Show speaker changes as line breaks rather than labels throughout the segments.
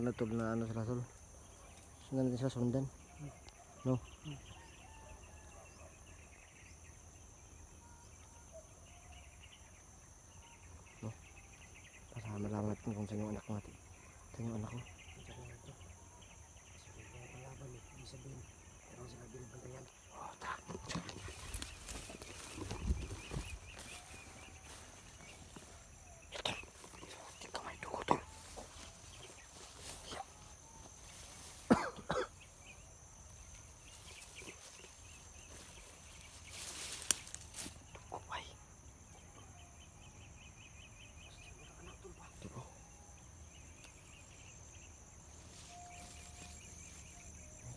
maganda tol na ano sila tol. Sundan natin sila sundan. No? No? Para malaman natin kung saan yung anak natin. Saan yung anak ko. Oh, tara. Di ka may dugo tol.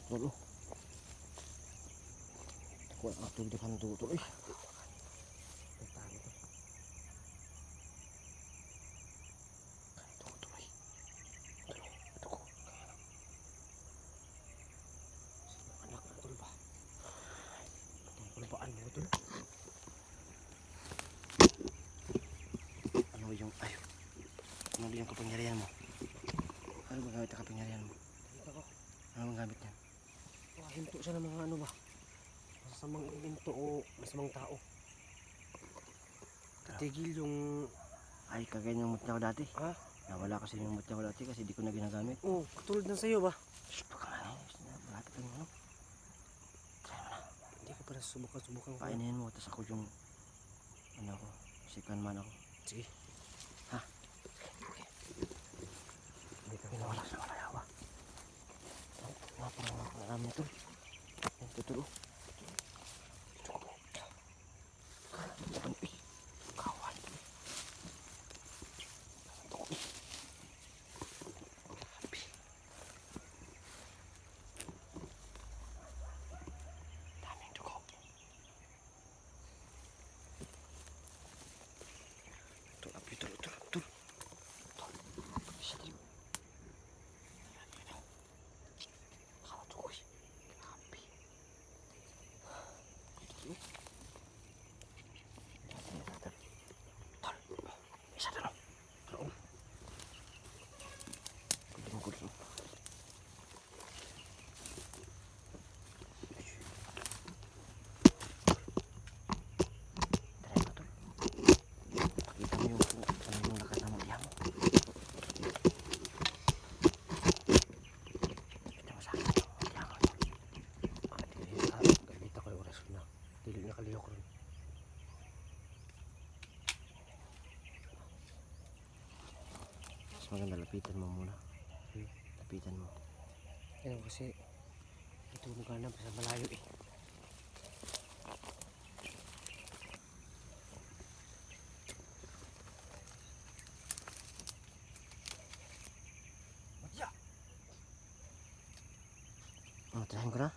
Tulo. Kuha ang tubig ng tuto eh. Ano yung kapangyarihan mo? Ano ba gamit ang kapangyarihan mo? Ano bang gamit niyan?
Hinto siya ng mga ano ba? Masasamang elemento o masamang tao. Tigil yung...
Ay, kagaya ng mutya ko dati.
Ha?
Nawala kasi yung mutya ko dati kasi di ko na ginagamit.
Oo, katulad ng sa'yo ba?
Shhh, baka nga eh. Malapit lang ano. Try mo na.
Hindi ko pa nasusubukan ko.
Painahin mo, tapos ako yung... Ano ako, second man ako.
Sige.
Ha?
Hindi ka
Pinawala sa kalayawa. Naparang ako alam nito. Yan, tutulo. Kawan. Daming dugo. Tul, api, tul. Bisa tadi. Kalau dugo eh. Api. Bisa dulu. Kudu. Pakita mo yung lakas ng mutya mo. Kita mo sa akin yung mutya mo.
Kita ko yung oras na. Dili na kaliyok rin.
Mas maganda lapitan mo muna. Lapitan mo.
Yan kasi ito magana sa malayo eh.
Oh, tirahin ko na.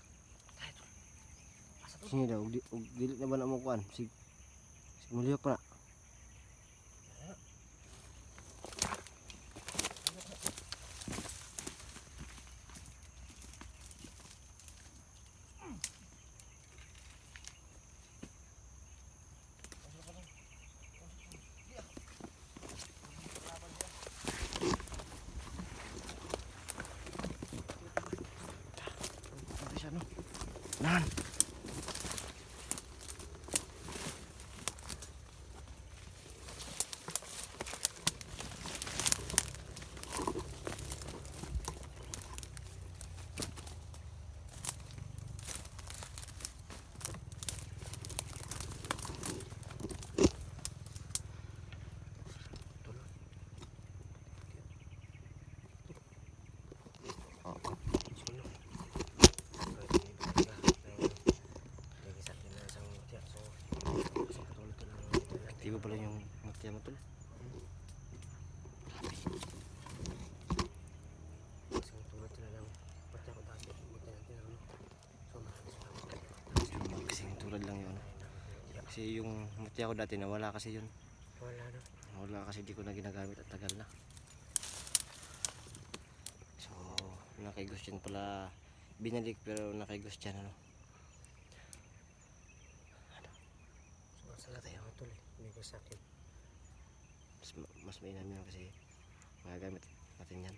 Sini daw, dili na ba na mo kuan? Sig muliyok pa na. Ano siya no? Nan. Aktibo pala yung mutya mo tol.
Isang tulad sila lang. Pati ako dati. Buti natin ano. So maraming salamat.
Kasing tulad lang yun. Kasi yung mutya ko dati nawala kasi yun.
Wala na.
Nawala kasi di ko na ginagamit at tagal na. So, nakaigos yan pala. Binalik pero nakaigos yan ano.
Sumasala tayo ako tuloy. Hindi ko sakit.
Mas mainam yan kasi magagamit natin yan.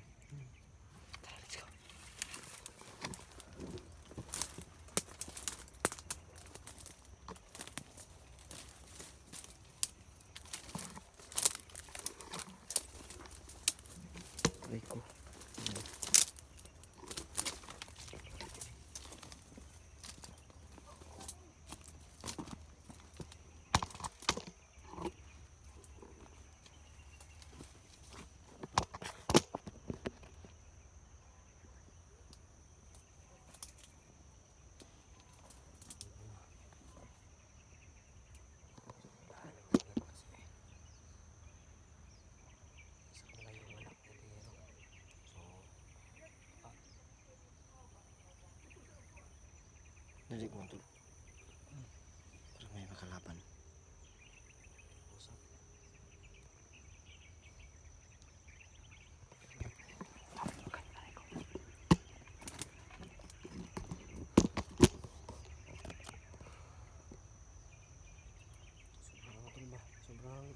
Dirik mo tol. Para may makalaban.
Usap. Sobrang tol ba? Sobrang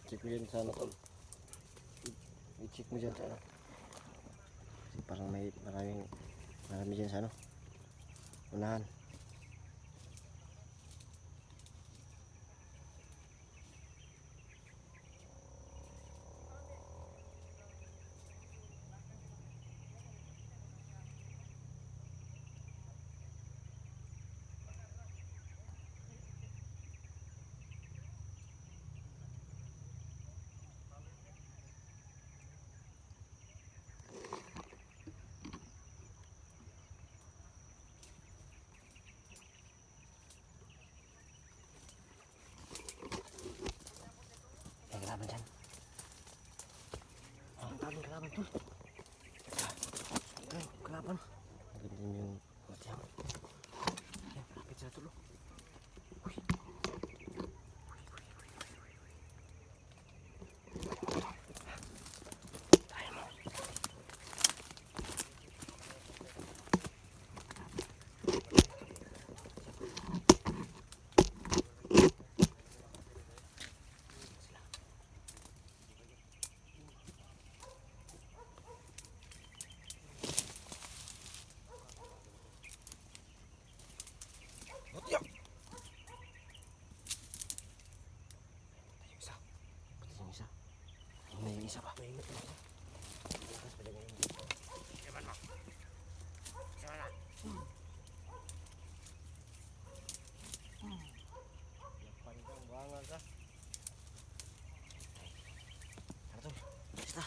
Check mo dyan sa ano tol. I-check mo dyan sa ano. Kasi parang may marami dyan sa ano. Unahan. May kalaban dyan.
ang daming kalaban tol. Okay, kalaban.
Maganda din yung mati mo.
Yan, lapit sila tol.
Pati yung isa. May isa pa.
May ingat na siya. Bukas pa din ngayon. Yaman mo. Sama na.
Pandang bangal ka. Tara tol. Basta.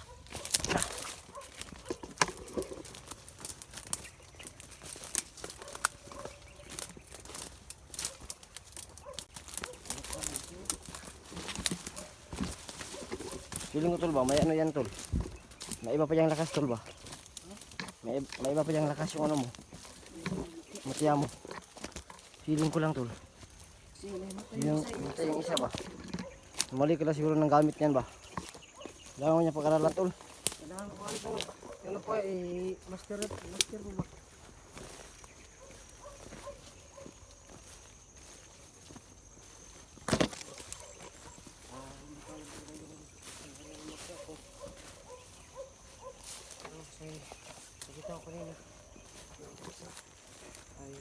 Feeling ko tol ba, may ano yan tol. May iba pa yung lakas tol ba? May iba pa yung lakas yung ano mo. Matiya mo. Feeling ko lang tol. Yung isa ba? Mali ka lang siguro ng gamit niyan ba? Kailangan mo niya pag-aralan tol.
Kailangan ko ano po. Ano po master mo ba? Kasi nakita ko kanina yung isa ay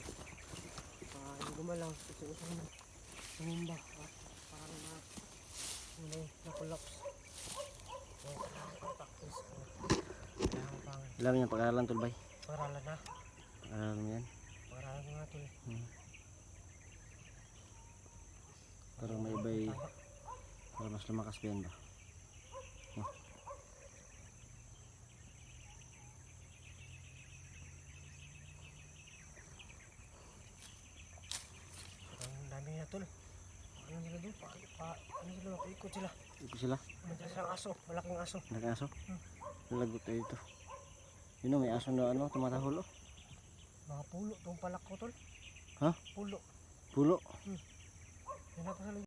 gumalang kasi usang tumumba at parang may na-collapse. So, practice ko. Kailangan pang
Kailangan mo niya pag-aralan tol bay.
paralan na.
Pag-aralan mo yan.
Paralan ko nga ito
Para may iba'y para mas lumakas pa yan ba?
Ang dami na tol. Ano sila doon? Ano sila? Ikot sila.
Ito sila.
Nandiyan silang aso. Malaking aso.
Nag-aso. Nalagot tayo dito. Yun o, may aso na ano, tumatahol o.
Mga pulo. Itong palak ko tol.
Ha?
Pulo.
Pulo.
Yan na pa sa